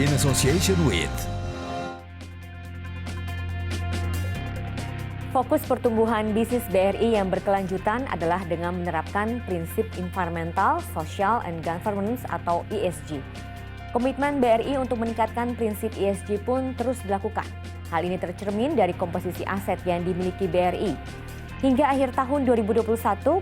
in association with Fokus pertumbuhan bisnis BRI yang berkelanjutan adalah dengan menerapkan prinsip environmental, social, and governance atau ESG. Komitmen BRI untuk meningkatkan prinsip ESG pun terus dilakukan. Hal ini tercermin dari komposisi aset yang dimiliki BRI. Hingga akhir tahun 2021,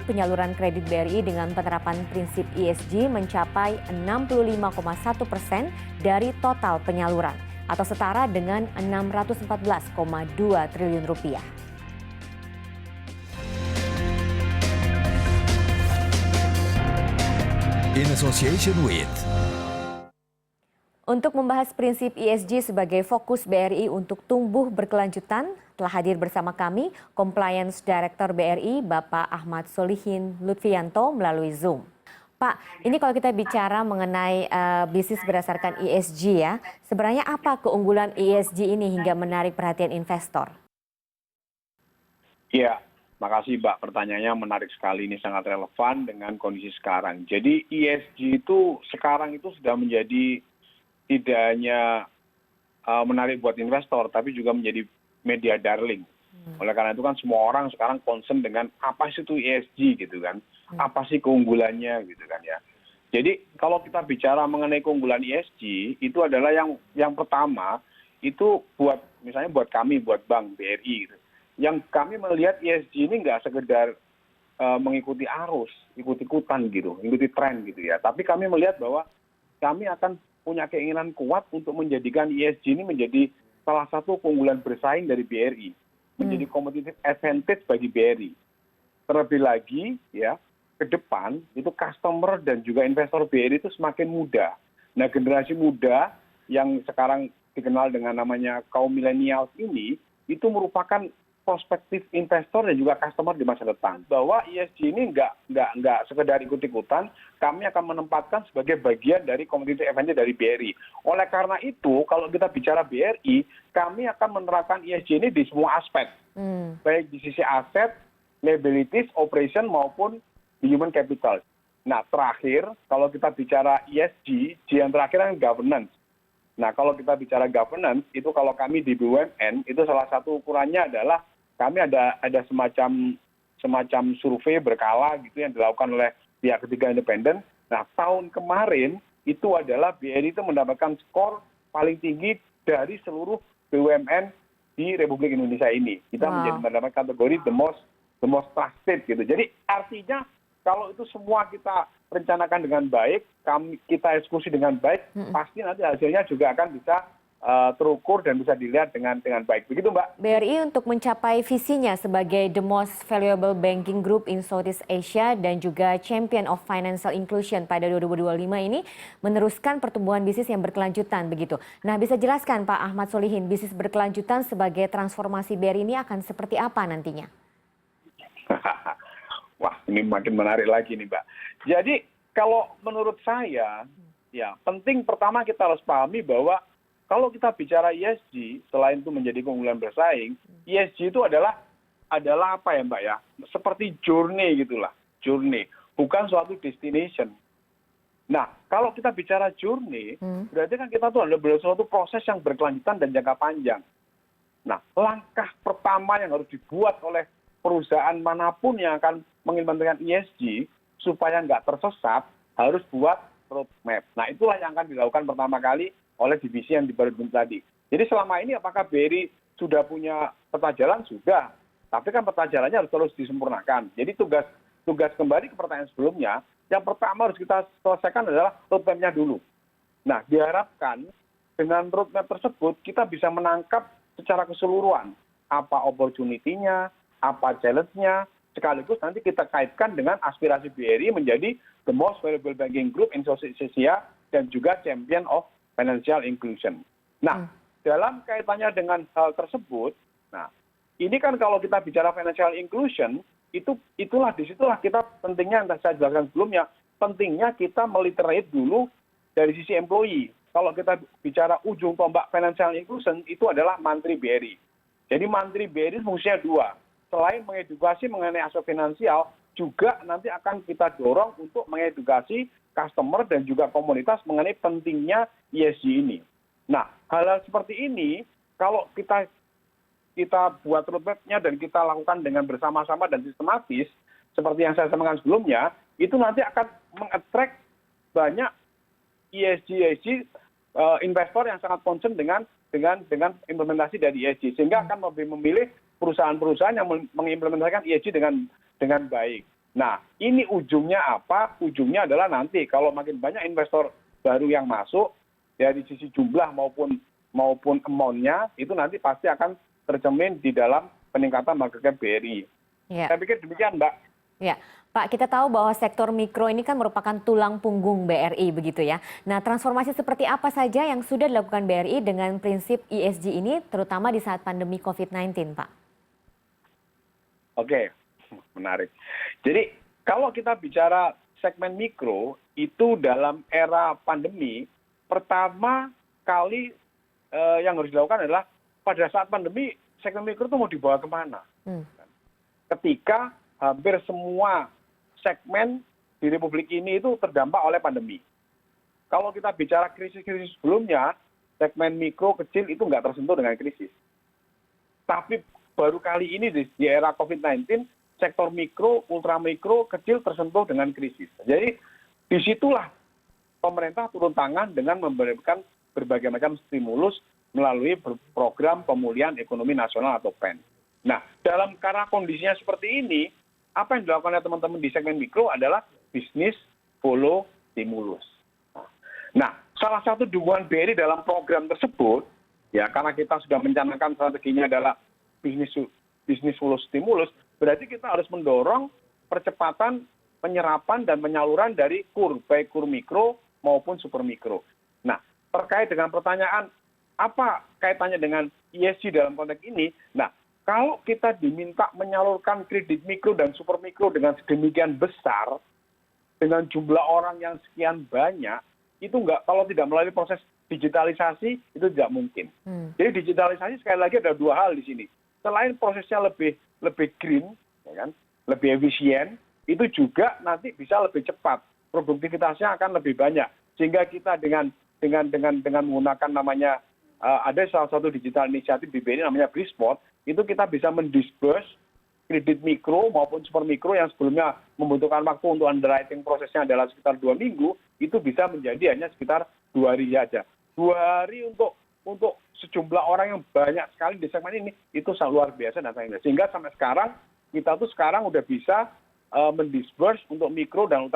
penyaluran kredit BRI dengan penerapan prinsip ESG mencapai 65,1% dari total penyaluran atau setara dengan 614,2 triliun rupiah. in association with Untuk membahas prinsip ESG sebagai fokus BRI untuk tumbuh berkelanjutan, telah hadir bersama kami Compliance Director BRI, Bapak Ahmad Solihin Lutfianto melalui Zoom. Pak, ini kalau kita bicara mengenai bisnis berdasarkan ESG ya, sebenarnya apa keunggulan ESG ini hingga menarik perhatian investor? Iya, makasih Mbak. Pertanyaannya menarik sekali, ini sangat relevan dengan kondisi sekarang. Jadi ESG itu sekarang itu sudah menjadi tidak hanya menarik buat investor, tapi juga menjadi media darling. Oleh karena itu kan semua orang sekarang concern dengan apa sih itu ESG gitu kan, apa sih keunggulannya gitu kan ya. Jadi kalau kita bicara mengenai keunggulan ESG, itu adalah yang pertama itu buat misalnya buat kami, buat Bank BRI gitu. Yang kami melihat ESG ini nggak sekedar mengikuti arus, ikut-ikutan gitu, ikuti tren gitu ya. Tapi kami melihat bahwa kami akan punya keinginan kuat untuk menjadikan ESG ini menjadi salah satu keunggulan bersaing dari BRI, menjadi competitive advantage bagi BRI. Terlebih lagi ya, ke depan itu customer dan juga investor BRI itu semakin muda. Nah, generasi muda yang sekarang dikenal dengan namanya kaum milenial ini itu merupakan prospektif investor dan juga customer di masa depan. Bahwa ESG ini nggak sekedar ikut-ikutan, kami akan menempatkan sebagai bagian dari competitive advantage dari BRI. Oleh karena itu, kalau kita bicara BRI, kami akan menerapkan ESG ini di semua aspek. Baik di sisi aset, liabilities, operation maupun di human capital. Nah, terakhir, kalau kita bicara ESG, yang terakhir kan governance. Nah, kalau kita bicara governance, itu kalau kami di BUMN, itu salah satu ukurannya adalah kami ada semacam survei berkala gitu yang dilakukan oleh pihak ketiga independen. Nah, tahun kemarin itu adalah BRI itu mendapatkan skor paling tinggi dari seluruh BUMN di Republik Indonesia ini. Kita mendapat kategori the most trusted gitu. Jadi artinya kalau itu semua kita rencanakan dengan baik, kita eksekusi dengan baik, pasti nanti hasilnya juga akan bisa terukur dan bisa dilihat dengan baik. Begitu Mbak. BRI untuk mencapai visinya sebagai the most valuable banking group in Southeast Asia dan juga champion of financial inclusion pada 2025 ini meneruskan pertumbuhan bisnis yang berkelanjutan begitu. Nah, bisa jelaskan Pak Ahmad Solihin, bisnis berkelanjutan sebagai transformasi BRI ini akan seperti apa nantinya? Wah, ini makin menarik lagi nih Mbak. Jadi kalau menurut saya, ya penting pertama kita harus pahami bahwa kalau kita bicara ESG, selain itu menjadi keunggulan bersaing, ESG itu adalah apa ya Mbak ya? Seperti journey gitulah, journey, bukan suatu destination. Nah, kalau kita bicara journey, berarti kan kita tuh ada suatu proses yang berkelanjutan dan jangka panjang. Nah, langkah pertama yang harus dibuat oleh perusahaan manapun yang akan mengimplementasikan ESG supaya nggak tersesat, harus buat roadmap. Nah, itulah yang akan dilakukan pertama kali oleh divisi yang dibentuk tadi. Jadi selama ini apakah BRI sudah punya peta jalan? Sudah. Tapi kan peta jalannya harus terus disempurnakan. Jadi tugas kembali ke pertanyaan sebelumnya, yang pertama harus kita selesaikan adalah roadmap-nya dulu. Nah, diharapkan dengan roadmap tersebut kita bisa menangkap secara keseluruhan apa opportunity-nya, apa challenge-nya, sekaligus nanti kita kaitkan dengan aspirasi BRI menjadi the most valuable banking group in Southeast Asia dan juga champion of financial inclusion. Nah, dalam kaitannya dengan hal tersebut, nah ini kan kalau kita bicara financial inclusion, disitulah kita pentingnya, yang saya jelaskan sebelumnya, pentingnya kita meliterate dulu dari sisi employee. Kalau kita bicara ujung tombak financial inclusion, itu adalah mantri BRI. Jadi mantri BRI fungsinya dua. Selain mengedukasi mengenai aspek finansial, juga nanti akan kita dorong untuk mengedukasi customer dan juga komunitas mengenai pentingnya ESG ini. Nah, hal-hal seperti ini kalau kita buat roadmap-nya dan kita lakukan dengan bersama-sama dan sistematis, seperti yang saya sampaikan sebelumnya, itu nanti akan meng-attract banyak ESG investor yang sangat concern dengan implementasi dari ESG, sehingga akan lebih memilih perusahaan-perusahaan yang mengimplementasikan ESG dengan baik. Nah, ini ujungnya apa? Ujungnya adalah nanti kalau makin banyak investor baru yang masuk, dari sisi jumlah maupun amount-nya, itu nanti pasti akan tercermin di dalam peningkatan market cap BRI. Ya. Saya pikir demikian, Mbak. Ya, Pak, kita tahu bahwa sektor mikro ini kan merupakan tulang punggung BRI begitu ya. Nah, transformasi seperti apa saja yang sudah dilakukan BRI dengan prinsip ESG ini, terutama di saat pandemi COVID-19, Pak? Oke, menarik. Jadi kalau kita bicara segmen mikro, itu dalam era pandemi, pertama kali yang harus dilakukan adalah pada saat pandemi, segmen mikro itu mau dibawa kemana? Ketika hampir semua segmen di Republik ini itu terdampak oleh pandemi. Kalau kita bicara krisis-krisis sebelumnya, segmen mikro kecil itu nggak tersentuh dengan krisis. Tapi baru kali ini di era COVID-19, sektor mikro, ultramikro, kecil tersentuh dengan krisis. Jadi disitulah pemerintah turun tangan dengan memberikan berbagai macam stimulus melalui program pemulihan ekonomi nasional atau PEN. Nah, karena kondisinya seperti ini, apa yang dilakukan oleh teman-teman di segmen mikro adalah bisnis follow stimulus. Nah, salah satu dukungan BRI dalam program tersebut, ya karena kita sudah mencanangkan strateginya adalah bisnis follow stimulus, berarti kita harus mendorong percepatan penyerapan dan penyaluran dari baik kur mikro maupun super mikro. Nah, terkait dengan pertanyaan apa kaitannya dengan ESG dalam konteks ini? Nah, kalau kita diminta menyalurkan kredit mikro dan super mikro dengan sedemikian besar, dengan jumlah orang yang sekian banyak, itu kalau tidak melalui proses digitalisasi, itu tidak mungkin. Jadi digitalisasi sekali lagi ada dua hal di sini. Selain prosesnya lebih green, ya kan, lebih efisien, itu juga nanti bisa lebih cepat. Produktivitasnya akan lebih banyak. Sehingga kita dengan menggunakan namanya ada salah satu digital inisiatif di BRI namanya Brisport, itu kita bisa mendisburse kredit mikro maupun super mikro yang sebelumnya membutuhkan waktu untuk underwriting prosesnya adalah sekitar 2 minggu, itu bisa menjadi hanya sekitar 2 hari saja. 2 hari untuk sejumlah orang yang banyak sekali di segmen ini, itu sangat luar biasa datanya. Sehingga sampai sekarang, kita tuh sekarang udah bisa mendisburse untuk mikro dan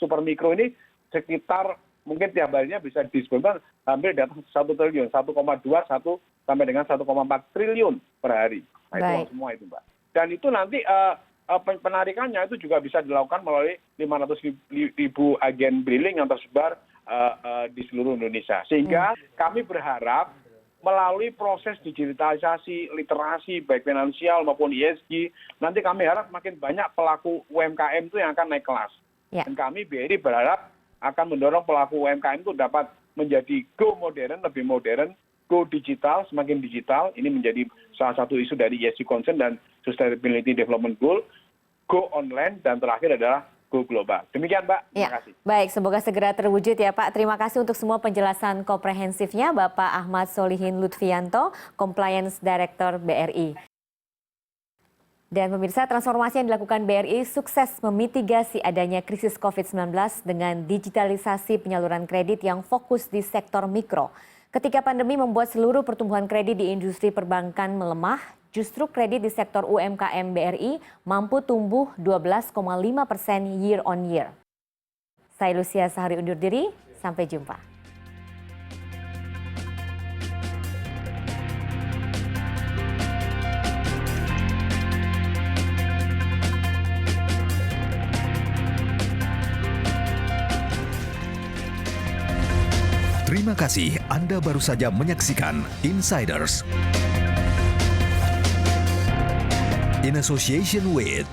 super mikro ini sekitar mungkin tiap harinya bisa disburse hampir di atas 1 triliun, 1,2 sampai dengan 1,4 triliun per hari. Nah, itu semua itu, Mbak. Dan itu nanti penarikannya itu juga bisa dilakukan melalui 500.000 agen briling yang tersebar di seluruh Indonesia. Sehingga kami berharap melalui proses digitalisasi, literasi, baik finansial maupun ESG, nanti kami harap makin banyak pelaku UMKM itu yang akan naik kelas. Ya. Dan kami BRI berharap akan mendorong pelaku UMKM itu dapat menjadi go modern, lebih modern, go digital, semakin digital. Ini menjadi salah satu isu dari ESG concern dan Sustainability Development Goal, go online, dan terakhir adalah go global. Demikian, Mbak. Terima kasih. Baik, semoga segera terwujud ya, Pak. Terima kasih untuk semua penjelasan komprehensifnya, Bapak Ahmad Solihin Lutfianto, Compliance Director BRI. Dan pemirsa, transformasi yang dilakukan BRI sukses memitigasi adanya krisis COVID-19 dengan digitalisasi penyaluran kredit yang fokus di sektor mikro. Ketika pandemi membuat seluruh pertumbuhan kredit di industri perbankan melemah, justru kredit di sektor UMKM BRI mampu tumbuh 12,5% year on year. Saya Lucia Sahari undur diri, sampai jumpa. Terima kasih Anda baru saja menyaksikan Insiders in association with